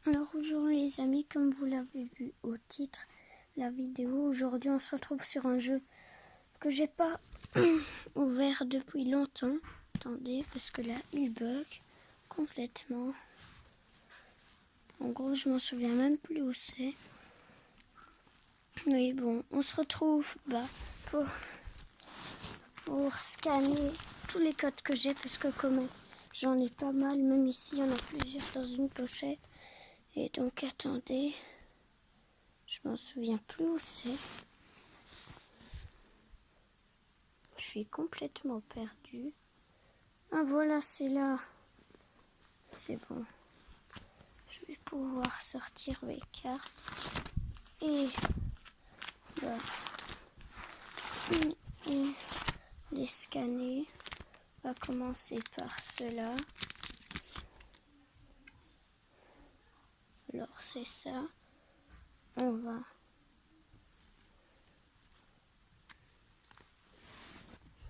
Alors aujourd'hui les amis, comme vous l'avez vu au titre de la vidéo, aujourd'hui on se retrouve sur un jeu que j'ai pas ouvert depuis longtemps. Attendez, parce que là il bug complètement. En gros je m'en souviens même plus où c'est. Mais bon, on se retrouve pour scanner tous les codes que j'ai, parce que comme j'en ai pas mal, même ici il y en a plusieurs dans une pochette. Et donc attendez, je m'en souviens plus où c'est. Je suis complètement perdue. Ah voilà, c'est là. C'est bon. Je vais pouvoir sortir mes cartes. Et, bah, et les scanner. On va commencer par cela. Alors c'est ça. On va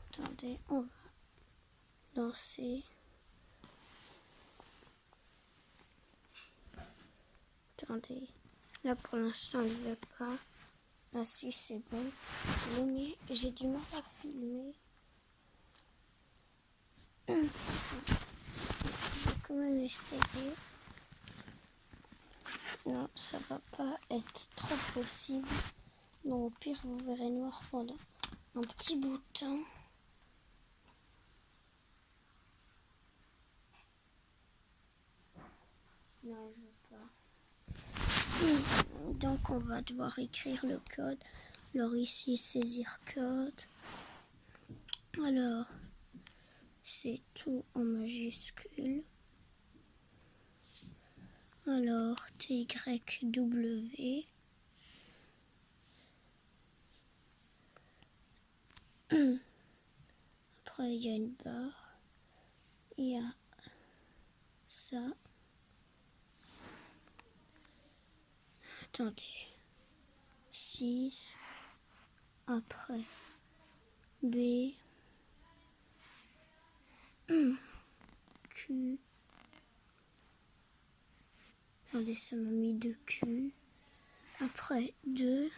attendez, on va lancer. Attendez, là pour l'instant il ne veut pas. Ah si, c'est bon. Mais j'ai du mal à filmer. Je vais quand même essayer. Non, ça va pas être trop possible. Non, au pire, vous verrez noir pendant un petit bout de temps. Non, je veux pas. Donc, on va devoir écrire le code. Alors ici, saisir code. Alors, c'est tout en majuscule. Alors, TYW. Après, il y a une barre. Il y a ça. Attendez. 6. Après, B. Q. Attendez, ça m'a mis 2 Q. Après, 2.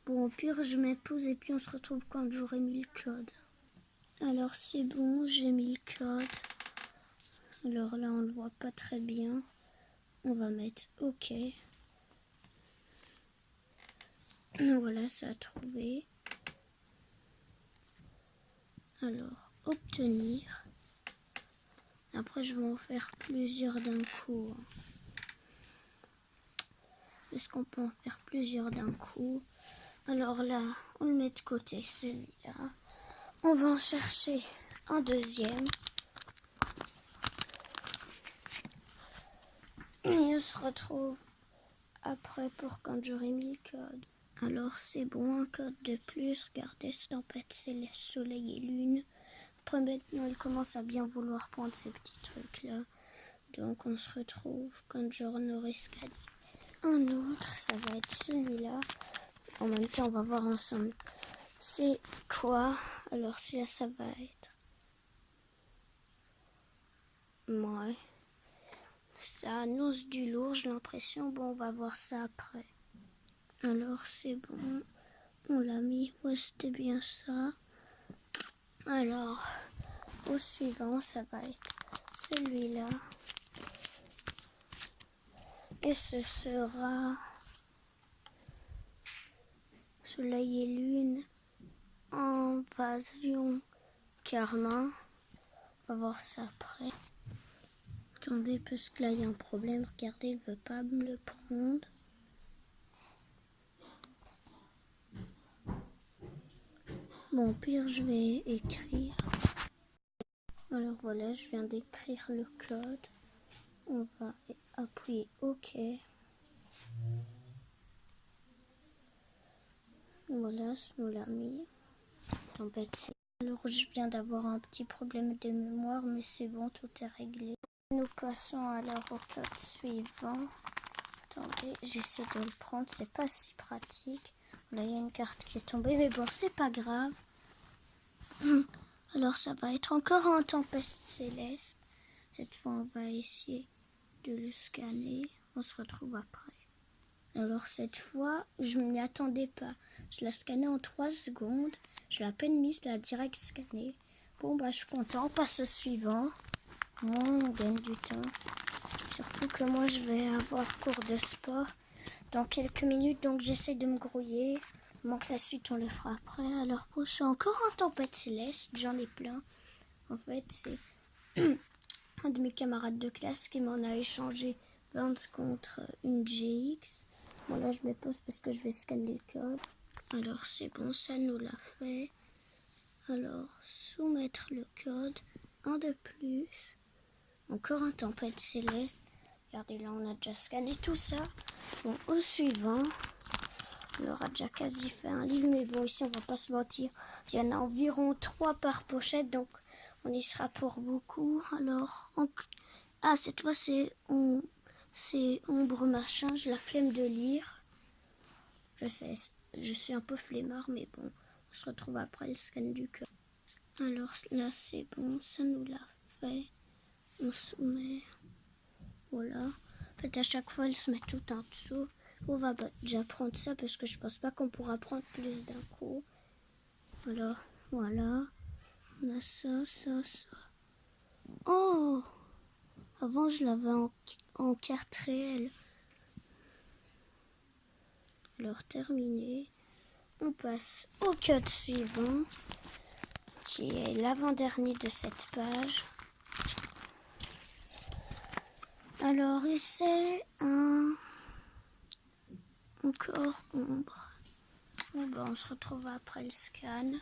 Bon, au pire, je mets pause et puis on se retrouve quand j'aurai mis le code. Alors, c'est bon, j'ai mis le code. Alors là, on ne le voit pas très bien. On va mettre OK. Voilà, ça a trouvé. Alors, obtenir. Après, je vais en faire plusieurs d'un coup. Est-ce qu'on peut en faire plusieurs d'un coup? Alors là, on le met de côté, celui-là. On va en chercher un deuxième. Et on se retrouve après pour quand j'aurai mis le code. Alors c'est bon, un code de plus. Regardez, tempête, céleste, soleil et lune. Après maintenant, il commence à bien vouloir prendre ces petits trucs-là. Donc on se retrouve quand j'en aurai scanné un autre. Ça va être celui-là. En même temps, on va voir ensemble. C'est quoi? Alors celui-là, ça va être... Ouais. Ça annonce du lourd, j'ai l'impression. Bon, on va voir ça après. Alors, c'est bon. On l'a mis. Ouais, c'était bien ça. Alors, au suivant, ça va être celui-là. Et ce sera Soleil et Lune. Invasion Karma. On va voir ça après. Attendez, parce que là, il y a un problème. Regardez, il ne veut pas me le prendre. Bon, au pire, je vais écrire. Alors voilà, je viens d'écrire le code. On va appuyer OK. Voilà, ça nous l'a mis. Tempête. Alors je viens d'avoir un petit problème de mémoire, mais c'est bon, tout est réglé. Nous passons alors au code suivant. Attendez, j'essaie de le prendre, c'est pas si pratique. Là, il y a une carte qui est tombée, mais bon, c'est pas grave. Alors, ça va être encore un tempête céleste. Cette fois, on va essayer de le scanner. On se retrouve après. Alors cette fois, je ne m'y attendais pas. Je l'ai scanné en 3 secondes. Je l'ai à peine mise, je l'ai direct scanné. Bon, bah, je suis content. On passe au suivant. On gagne du temps. Surtout que moi, je vais avoir cours de sport dans quelques minutes. Donc, j'essaie de me grouiller. Donc, la suite, on le fera après. Alors, prochain, encore un tempête céleste. J'en ai plein. En fait, c'est un de mes camarades de classe qui m'en a échangé 20 contre une GX. Bon, là, je me pose parce que je vais scanner le code. Alors, c'est bon, ça nous l'a fait. Alors, soumettre le code. Un de plus. Encore un tempête céleste. Regardez, là, on a déjà scanné tout ça. Bon, au suivant. On aura déjà quasi fait un livre. Mais bon, ici, on va pas se mentir. Il y en a environ 3 par pochette. Donc, on y sera pour beaucoup. Alors, cette fois, c'est ombre machin. J'ai la flemme de lire. Je sais, je suis un peu flemmard. Mais bon, on se retrouve après le scan du code. Alors, là, c'est bon. Ça nous l'a fait. On soumet. Voilà. En fait, à chaque fois, elle se met tout en dessous. On va déjà prendre ça parce que je pense pas qu'on pourra prendre plus d'un coup. Alors, voilà. On a ça, ça, ça. Oh! Avant, je l'avais en carte réelle. Alors, terminé. On passe au code suivant, qui est l'avant-dernier de cette page. Alors, c'est un... Encore ombre. Bon, ben, on se retrouve après le scan.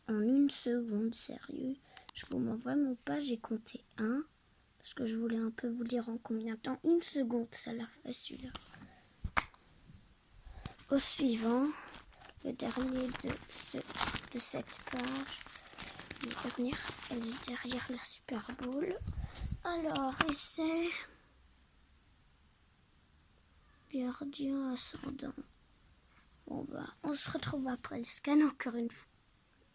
En 1 seconde, sérieux. Je vous mens vraiment pas, j'ai compté 1. Parce que je voulais un peu vous dire en combien de temps. 1 seconde, ça l'a fait celui-là. Au suivant, le dernier de cette page. Le dernier, elle est derrière la Super Bowl. Alors, essai. Gardien ascendant. Bon bah, on se retrouve après le scan encore une fois.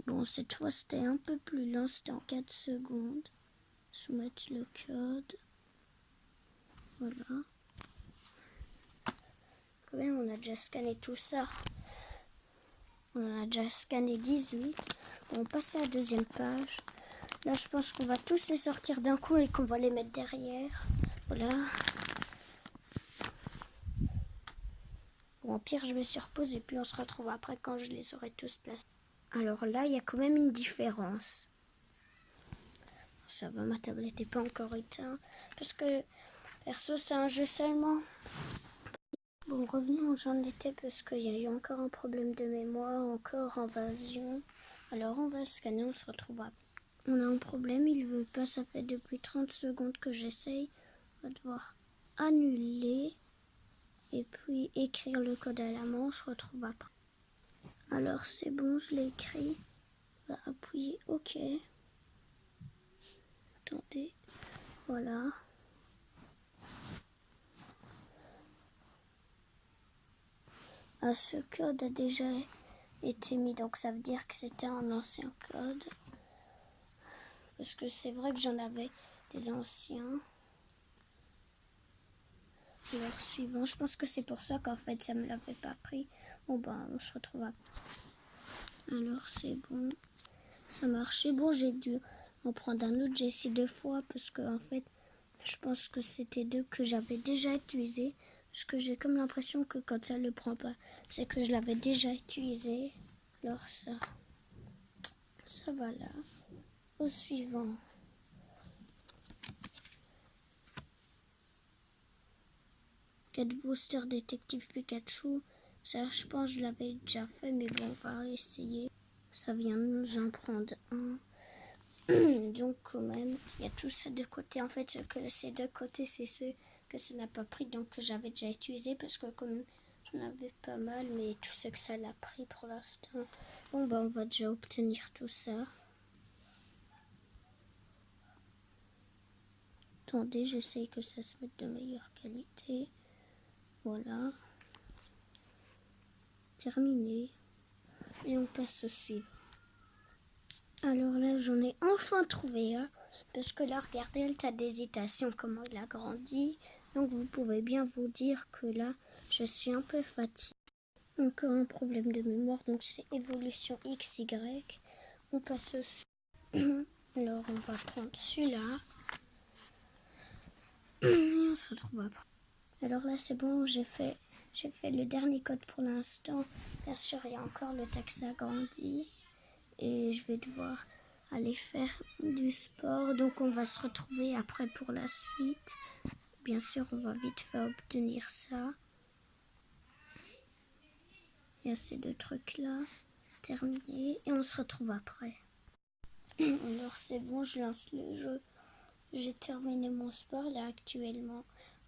Bon, cette fois c'était un peu plus lent, c'était en 4 secondes. Soumettre le code. Voilà. Quand même, on a déjà scanné tout ça. On en a déjà scanné 18. On passe à la deuxième page. Là, je pense qu'on va tous les sortir d'un coup et qu'on va les mettre derrière. Voilà. Bon, au pire, je vais se reposer et puis on se retrouve après quand je les aurai tous placés. Alors là, il y a quand même une différence. Ça va, ma tablette n'est pas encore éteinte. Parce que, perso, c'est un jeu seulement. Bon, revenons où j'en étais parce qu'il y a eu encore un problème de mémoire, encore invasion. Alors, on va le scanner, on se retrouve après. On a un problème, il veut pas, ça fait depuis 30 secondes que j'essaye. On va devoir annuler et puis écrire le code à la main, on se retrouve après. Alors, c'est bon, je l'ai écrit. On va appuyer OK. Attendez, voilà. Ce code a déjà été mis, donc ça veut dire que c'était un ancien code. Parce que c'est vrai que j'en avais des anciens. Alors suivant, je pense que c'est pour ça qu'en fait ça me l'avait pas pris. Bon ben on se retrouve après. Alors c'est bon, ça marchait. Bon, j'ai dû en prendre un autre, j'ai essayé 2 fois parce que en fait je pense que c'était 2 que j'avais déjà utilisé. Parce que j'ai comme l'impression que quand ça le prend pas, c'est que je l'avais déjà utilisé. Alors ça va là. Au suivant. Quête Booster Détective Pikachu. Ça, je pense que je l'avais déjà fait, mais bon, on va essayer. Ça vient de nous en prendre un. Donc, quand même, il y a tout ça de côté. En fait, ce que ces deux côtés, c'est ceux que ça n'a pas pris, donc que j'avais déjà utilisé, parce que comme j'en avais pas mal, mais tout ce que ça l'a pris pour l'instant. Bon, bah, on va déjà obtenir tout ça. Attendez, j'essaye que ça se mette de meilleure qualité. Voilà. Terminé. Et on passe au suivant. Alors là, j'en ai enfin trouvé un. Parce que là, regardez, elle a d'hésitation, comment il a grandi. Donc vous pouvez bien vous dire que là, je suis un peu fatiguée. Encore un problème de mémoire, donc c'est évolution XY. On passe au... Alors on va prendre celui-là. Et on se retrouve après. Alors là c'est bon, j'ai fait le dernier code pour l'instant. Bien sûr, il y a encore le texte agrandi. Et je vais devoir aller faire du sport. Donc on va se retrouver après pour la suite. Bien sûr, on va vite fait obtenir ça. Il y a ces deux trucs-là. Terminé. Et on se retrouve après. Alors c'est bon, je lance le jeu. J'ai terminé mon sport. Là actuellement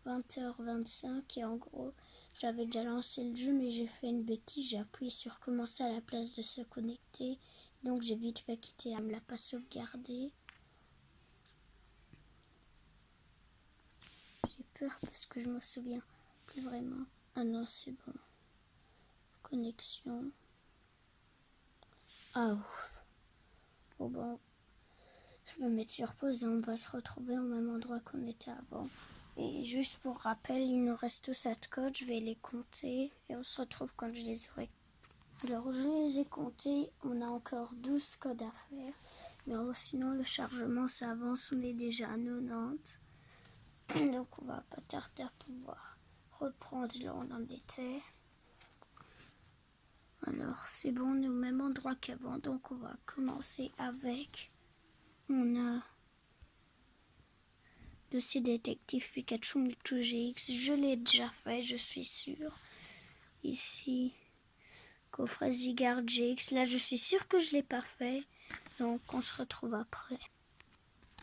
20h25. Et en gros, j'avais déjà lancé le jeu, mais j'ai fait une bêtise. J'ai appuyé sur commencer à la place de se connecter. Donc j'ai vite fait quitter. Elle me l'a pas sauvegardé. J'ai peur parce que je me souviens plus vraiment. Ah non, c'est bon. Connexion. Ah ouf. Bon, bon. Je vais mettre sur pause et on va se retrouver au même endroit qu'on était avant. Et juste pour rappel, il nous reste 7 codes. Je vais les compter et on se retrouve quand je les aurai. Alors, je les ai comptés. On a encore 12 codes à faire. Mais sinon, le chargement, ça avance. On est déjà à 90. Donc, on va pas tarder à pouvoir reprendre là où on en était. Alors, c'est bon, on est au même endroit qu'avant. Donc, on va commencer avec... On a... Dossier détective Pikachu Mewtwo GX. Je l'ai déjà fait, je suis sûre. Ici, coffret Zygarde GX. Là, je suis sûre que je ne l'ai pas fait. Donc, on se retrouve après.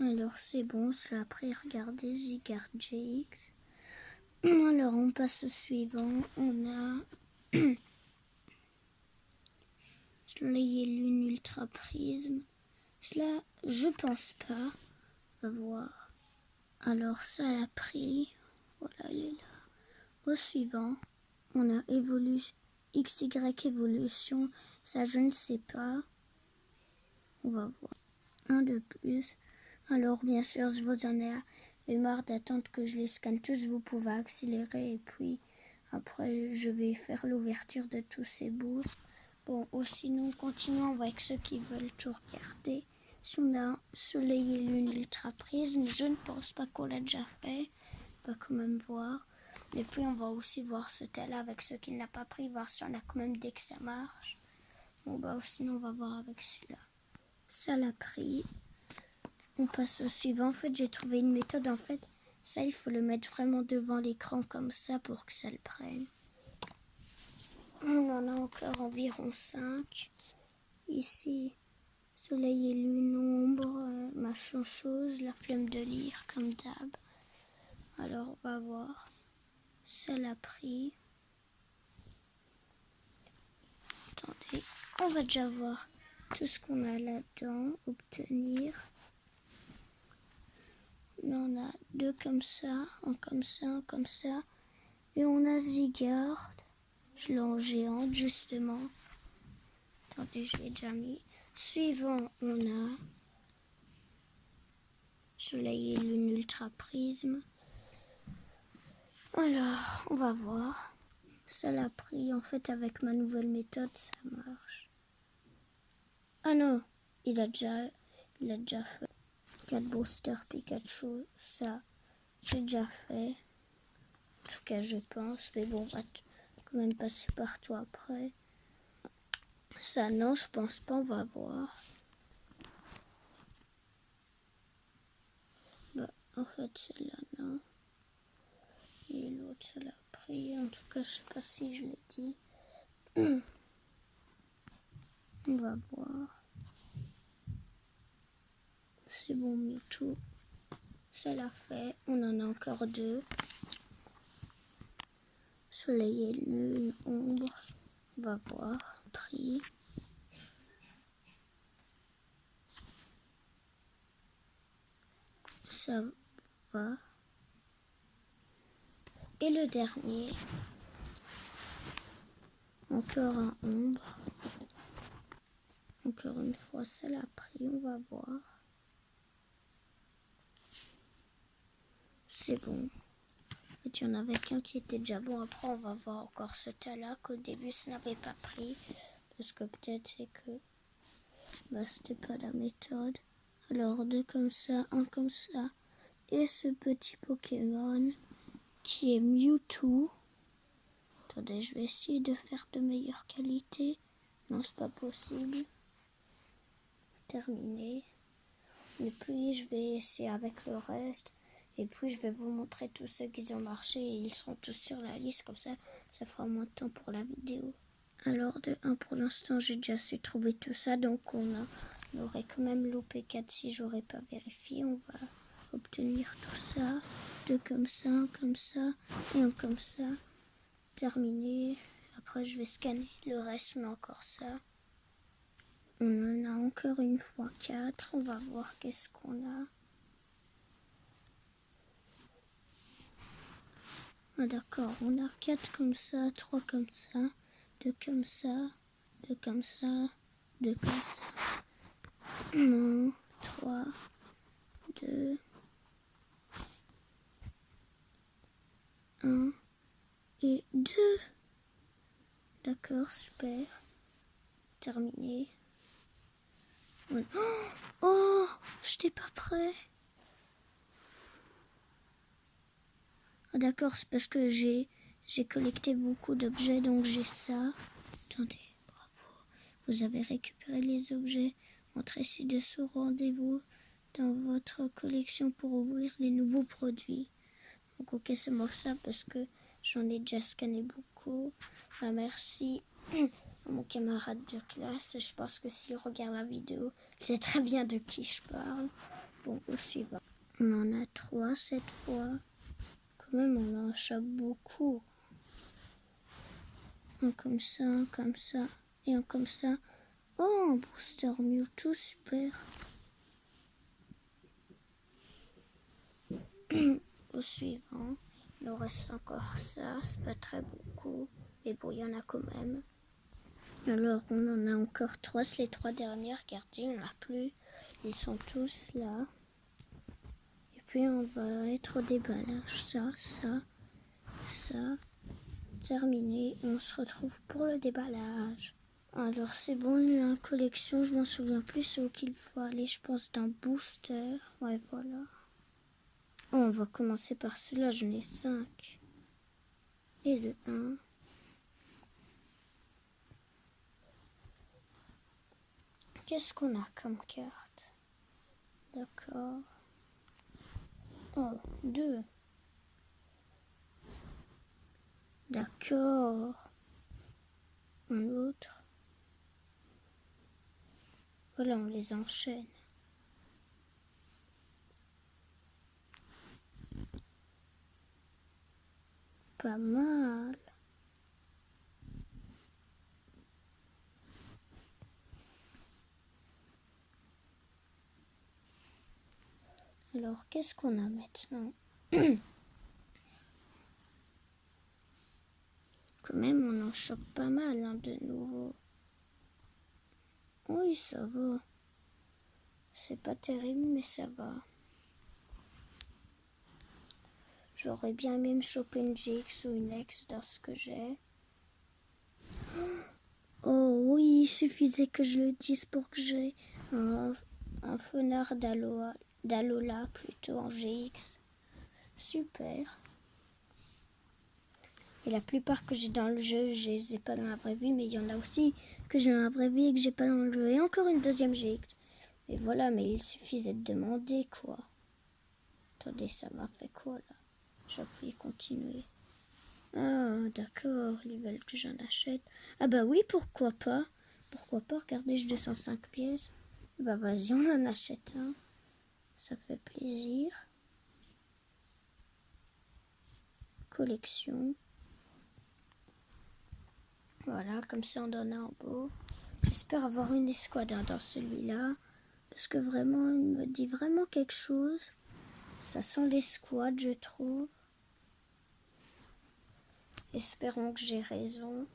Alors, c'est bon, c'est après. Regardez, Zygarde GX. Alors, on passe au suivant. On a... Soleil et Lune Ultra Prisme. Cela, je pense pas. On va voir. Alors, ça a pris. Voilà, elle est là. Au suivant, on a XY évolution. Ça, je ne sais pas. On va voir. Un de plus. Alors, bien sûr, je vous en ai marre d'attendre que je les scanne tous. Vous pouvez accélérer et puis après, je vais faire l'ouverture de tous ces boosts. Bon, sinon, continuons avec ceux qui veulent tout regarder. Si on a Soleil et Lune Ultra Prisme, je ne pense pas qu'on l'a déjà fait. On va quand même voir. Et puis, on va aussi voir ce tel-là avec ceux qui ne l'ont pas pris, voir si on a quand même dès que ça marche. Bon, bah, sinon, on va voir avec celui-là. Ça l'a pris. On passe au suivant. En fait, j'ai trouvé une méthode. En fait, ça, il faut le mettre vraiment devant l'écran comme ça pour que ça le prenne. On en a encore environ 5. Ici, Soleil et Lune, ombre, machin chose, la flemme de lire comme d'hab. Alors, on va voir. Ça l'a pris. Attendez, on va déjà voir tout ce qu'on a là-dedans. Obtenir. On en a 2 comme ça, un comme ça, un comme ça. Et on a Zygarde. Je l'ai en géante, justement. Attendez, je l'ai déjà mis. Suivant, on a Soleil et Lune Ultra Prisme. Alors, on va voir. Ça l'a pris. En fait, avec ma nouvelle méthode, ça marche. Ah non, il a déjà fait. 4 boosters Pikachu, ça, j'ai déjà fait. En tout cas, je pense. Mais bon, on va quand même passer par toi après. Ça, non, je pense pas. On va voir. Bah, en fait, celle-là, non. Et l'autre, ça l'a pris. En tout cas, je sais pas si je l'ai dit. On va voir. C'est bon, Mewtwo. Ça l'a fait. On en a encore 2. Soleil et Lune, ombre. On va voir. Prix. Ça va. Et le dernier. Encore un ombre. Encore une fois, ça l'a pris. On va voir. c'est bon. En fait, il y en avait qu'un qui était déjà bon. Après, on va voir encore ce tas-là qu'au début, ça n'avait pas pris. Parce que peut-être c'est que c'était pas la méthode. Alors, deux comme ça, un comme ça. Et ce petit Pokémon qui est Mewtwo. Attendez, je vais essayer de faire de meilleure qualité. Non, c'est pas possible. Terminé. Et puis, je vais essayer avec le reste. Et puis, je vais vous montrer tous ceux qui ont marché. Et ils seront tous sur la liste. Comme ça, ça fera moins de temps pour la vidéo. Alors, de 1 pour l'instant, j'ai déjà su trouver tout ça. Donc, on aurait quand même loupé 4 si j'aurais pas vérifié. On va obtenir tout ça. 2 comme ça, un comme ça et un comme ça. Terminé. Après, je vais scanner le reste, mais encore ça. On en a encore une fois 4. On va voir qu'est-ce qu'on a. Ah, d'accord, on a 4 comme ça, 3 comme ça, 2 comme ça, 2 comme ça, 2 comme ça. 1, 3, 2, 1 et 2. D'accord, super. Terminé. Oh, j'étais pas prêt. Ah, d'accord, c'est parce que j'ai collecté beaucoup d'objets, donc j'ai ça. Attendez, bravo. Vous avez récupéré les objets. Entrez ci-dessous, rendez-vous dans votre collection pour ouvrir les nouveaux produits. Donc ok, c'est moi ça parce que j'en ai déjà scanné beaucoup. Enfin, merci à mon camarade de classe. Je pense que s'il regarde la vidéo, il sait très bien de qui je parle. Bon, au suivant. On en a 3 cette fois. Quand même, on en chope beaucoup. Un comme ça et un comme ça. Oh, un booster Mewtwo, super. Au suivant, il nous reste encore ça, c'est pas très beaucoup, mais bon, il y en a quand même. Alors, on en a encore 3, c'est les 3 dernières, regardez, il n'y en a plus. Ils sont tous là. Et puis, on va être au déballage, ça. Terminé, on se retrouve pour le déballage. Alors, c'est bon, la collection, je m'en souviens plus, c'est où qu'il faut aller, je pense, d'un booster. Ouais, voilà. Oh, on va commencer par celui-là, j'en ai 5. Et le 1. Qu'est-ce qu'on a comme carte? D'accord. Oh, 2. D'accord. Un autre. Voilà, on les enchaîne. Pas mal. Alors, qu'est-ce qu'on a maintenant? Quand même, on en chope pas mal, hein, de nouveau. Oui, ça va. C'est pas terrible, mais ça va. J'aurais bien aimé me choper une GX ou une X dans ce que j'ai. Oh oui, il suffisait que je le dise pour que j'ai un Fenard d'Alola plutôt en GX. Super. Et la plupart que j'ai dans le jeu, je les ai pas dans la vraie vie, mais il y en a aussi que j'ai dans la vraie vie et que j'ai pas dans le jeu. Et encore une deuxième GX. Et voilà, mais il suffisait de demander quoi. Attendez, ça m'a fait quoi là? J'appuie continuer. Ah, d'accord, ils veulent que j'en achète. Ah bah oui, pourquoi pas? Pourquoi pas? Regardez, j'ai 205 pièces. Bah vas-y, on en achète un. Ça fait plaisir. Collection. Voilà, comme ça on donne un beau. J'espère avoir une escouade dans celui-là. Parce que vraiment, il me dit vraiment quelque chose. Ça sent l'escouade, je trouve. Espérons que j'ai raison.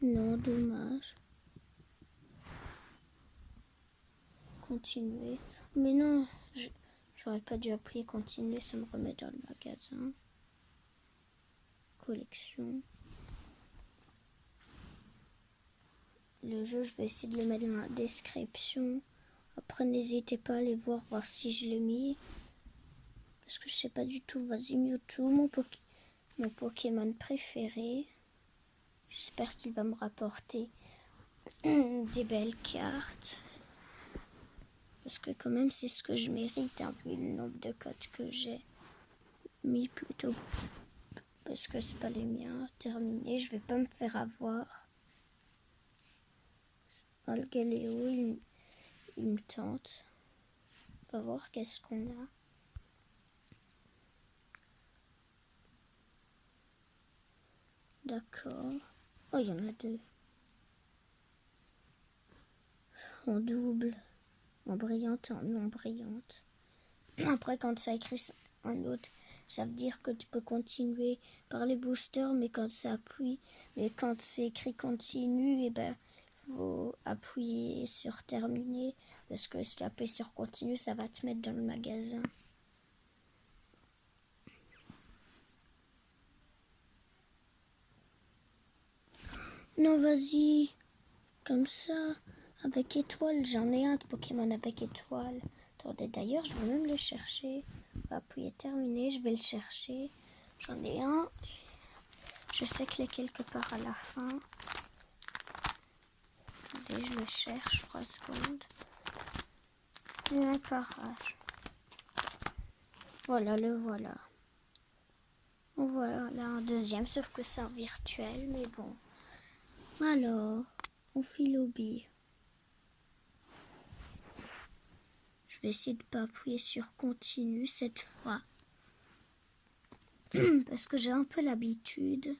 Non, dommage. continuer. Mais non, j'aurais pas dû appuyer continuer, ça me remet dans le magasin. Collection. Le jeu, je vais essayer de le mettre dans la description. Après, n'hésitez pas à aller voir si je l'ai mis. Parce que je sais pas du tout. Vas-y, Mewtwo, mon Pokémon préféré. J'espère qu'il va me rapporter des belles cartes. Parce que quand même, c'est ce que je mérite, hein, vu le nombre de codes que j'ai mis plutôt. Parce que c'est pas les miens. Terminé, je vais pas me faire avoir. Algaléo, il me tente. On va voir qu'est-ce qu'on a. D'accord. Oh, il y en a deux. En double. En brillante, en non brillante. Après, quand ça écrit un autre, ça veut dire que tu peux continuer par les boosters, mais quand c'est écrit continue, et ben faut appuyer sur terminer, parce que si tu appuies sur continue, ça va te mettre dans le magasin. Non, vas-y, comme ça, avec étoile, j'en ai un de Pokémon avec étoile. Attendez, d'ailleurs, je vais même le chercher. On va appuyer terminer, je vais le chercher. J'en ai un. Je sais qu'il est quelque part à la fin. Attendez, je le cherche, 3 secondes. Un parage. Voilà, le voilà. Voilà un deuxième, sauf que c'est en virtuel, mais bon. Alors, on file au billet. Je vais essayer de ne pas appuyer sur continue cette fois. Parce que j'ai un peu l'habitude.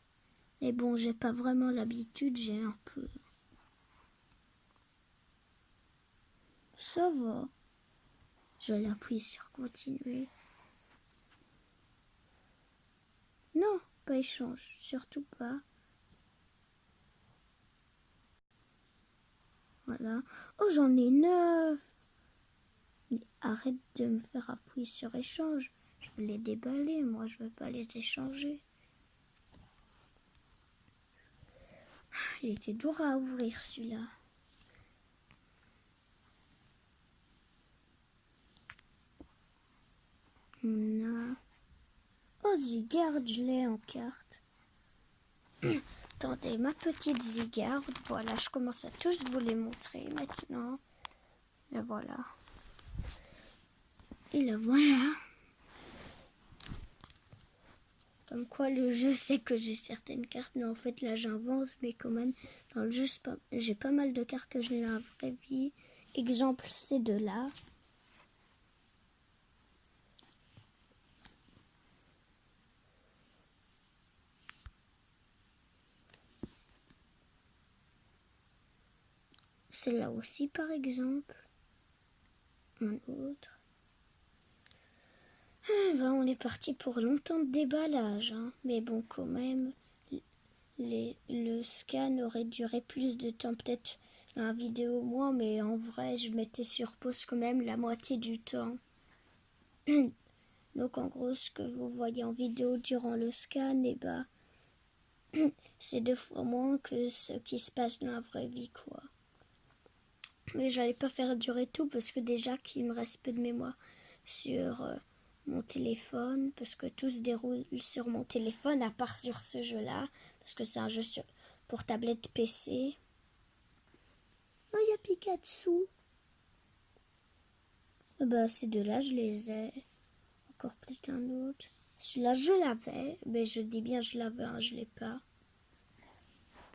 Mais bon, j'ai pas vraiment l'habitude, j'ai un peu. Ça va. Je l'appuie sur continuer. Non, pas échange, surtout pas. Voilà. Oh, j'en ai 9. Mais arrête de me faire appuyer sur échange. Je vais les déballer, moi je veux pas les échanger. Il était dur à ouvrir celui-là. On a... Oh, Zygarde, je l'ai en carte. Attendez, ma petite Zygarde. Voilà, je commence à tous vous les montrer maintenant. La voilà. Et la voilà. Comme quoi le jeu sait que j'ai certaines cartes, mais en fait là j'avance, mais quand même dans le jeu j'ai pas mal de cartes que je l'ai en vraie vie. Exemple, ces deux-là. Celle-là aussi par exemple. Un autre. On est parti pour longtemps de déballage, hein. Mais bon, quand même, le scan aurait duré plus de temps, peut-être dans la vidéo moins, mais en vrai, je mettais sur pause quand même la moitié du temps. Donc en gros, ce que vous voyez en vidéo durant le scan, et bah, c'est 2 fois moins que ce qui se passe dans la vraie vie, quoi. Mais j'allais pas faire durer tout parce que déjà qu'il me reste peu de mémoire sur mon téléphone, parce que tout se déroule sur mon téléphone, à part sur ce jeu-là, parce que c'est un jeu pour tablette PC. Oh, il y a Pikachu. Bah, ces deux-là, je les ai. Encore plus d'un autre. Celui-là, je l'avais, mais je dis bien je l'avais, hein, je l'ai pas.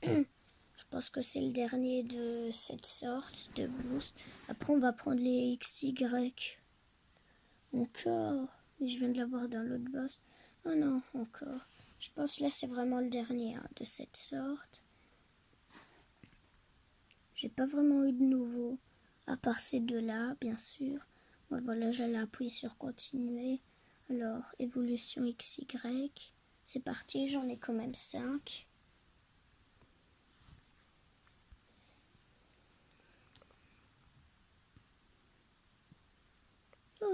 Je pense que c'est le dernier de cette sorte de boost. Après, on va prendre les XY. Encore. Mais je viens de l'avoir dans l'autre boss. Oh non, encore. Je pense que là, c'est vraiment le dernier, hein, de cette sorte. J'ai pas vraiment eu de nouveau. À part ces deux-là, bien sûr. Bon, voilà, j'allais appuyer sur continuer. Alors, évolution XY. C'est parti, j'en ai quand même 5.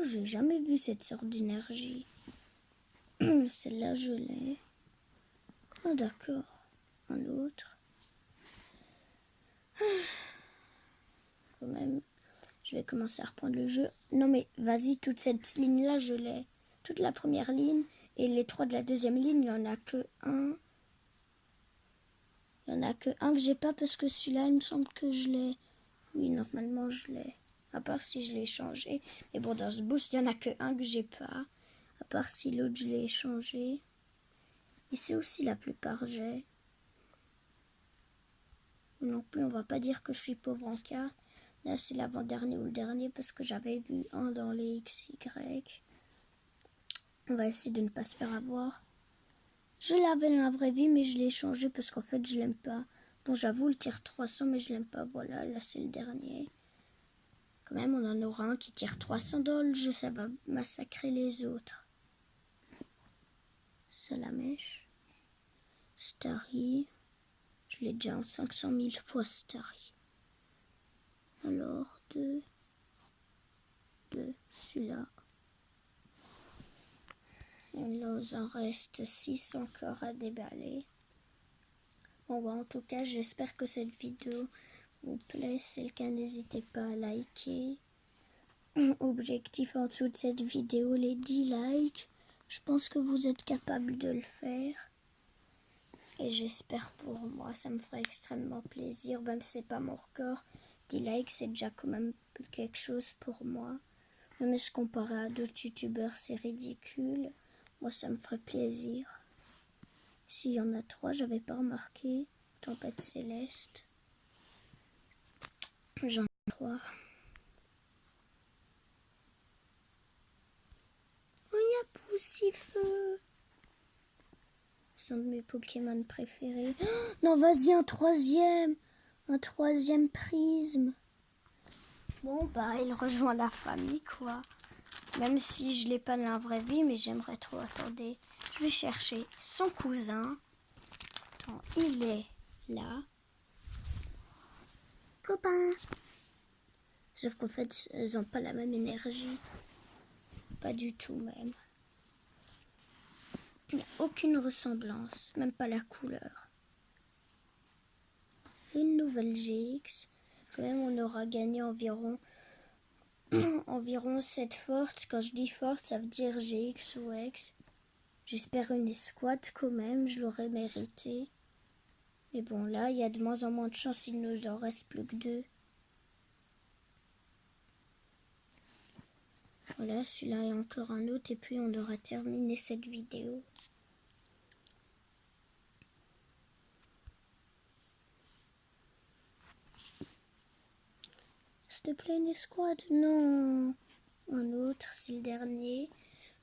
j'ai jamais vu cette sorte d'énergie. Celle-là, je l'ai. Ah, d'accord. Un autre. Quand même, je vais commencer à reprendre le jeu. Non, mais vas-y, toute cette ligne-là, je l'ai. Toute la première ligne et les 3 de la deuxième ligne, il n'y en a que un. Il n'y en a que un que j'ai pas parce que celui-là, il me semble que je l'ai. Oui, normalement, je l'ai. À part si je l'ai changé. Mais bon, dans ce boost, il n'y en a que un que j'ai pas. À part si l'autre, je l'ai changé. Et c'est aussi la plupart j'ai. Non plus, on va pas dire que je suis pauvre en carte. Là, c'est l'avant-dernier ou le dernier parce que j'avais vu un dans les XY. On va essayer de ne pas se faire avoir. Je l'avais dans la vraie vie, mais je l'ai changé parce qu'en fait, je l'aime pas. Bon, j'avoue, le tir 300, mais je l'aime pas. Voilà, là, c'est le dernier. Quand même, on en aura un qui tire 300 dans le jeu. Ça va massacrer les autres. Salamèche. Starry. Je l'ai déjà en 500 000 fois, Starry. Alors, deux, celui-là. Il nous en reste 6 encore à déballer. Bon, bah, en tout cas, j'espère que cette vidéo vous plaît. Si c'est le cas, n'hésitez pas à liker. Objectif en dessous de cette vidéo, les 10 likes. Je pense que vous êtes capable de le faire. Et j'espère pour moi, ça me ferait extrêmement plaisir. Même si c'est pas mon record, 10 likes, c'est déjà quand même quelque chose pour moi. Même si comparé à d'autres youtubeurs, c'est ridicule. Moi, ça me ferait plaisir. S'il y en a 3, j'avais pas remarqué. Tempête céleste. J'en ai 3. Oh, il y a Poussifeu. C'est un de mes Pokémon préférés. Oh, non, vas-y, un troisième. Un troisième prisme. Bon, bah, il rejoint la famille, quoi. Même si je l'ai pas dans la vraie vie, mais j'aimerais trop. Attendez, je vais chercher son cousin. Attends, il est là. Copain. Sauf qu'en fait, ils n'ont pas la même énergie. Pas du tout même. Il n'y a aucune ressemblance, même pas la couleur. Une nouvelle GX. Quand même, on aura gagné environ 7 fortes. Quand je dis forte, ça veut dire GX ou X. J'espère une escouade quand même, je l'aurais mérité. Mais bon, là, il y a de moins en moins de chance, il nous en reste plus que 2. Voilà, celui-là et encore un autre, et puis on aura terminé cette vidéo. S'il te plaît, une escouade? Non. Un autre, c'est le dernier.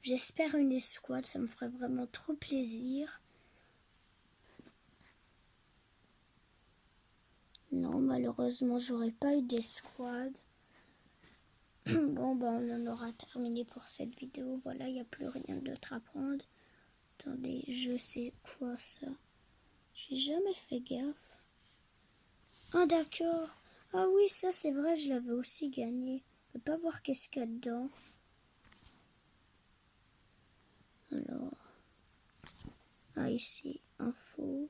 J'espère une escouade, ça me ferait vraiment trop plaisir. Non, malheureusement, j'aurais pas eu d'escouade. Bon, bah, on en aura terminé pour cette vidéo. Voilà, il n'y a plus rien d'autre à prendre. Attendez, je sais quoi ça? J'ai jamais fait gaffe. Ah, d'accord. Ah oui, ça c'est vrai, je l'avais aussi gagné. On peut pas voir qu'est-ce qu'il y a dedans. Alors. Ah, ici, info.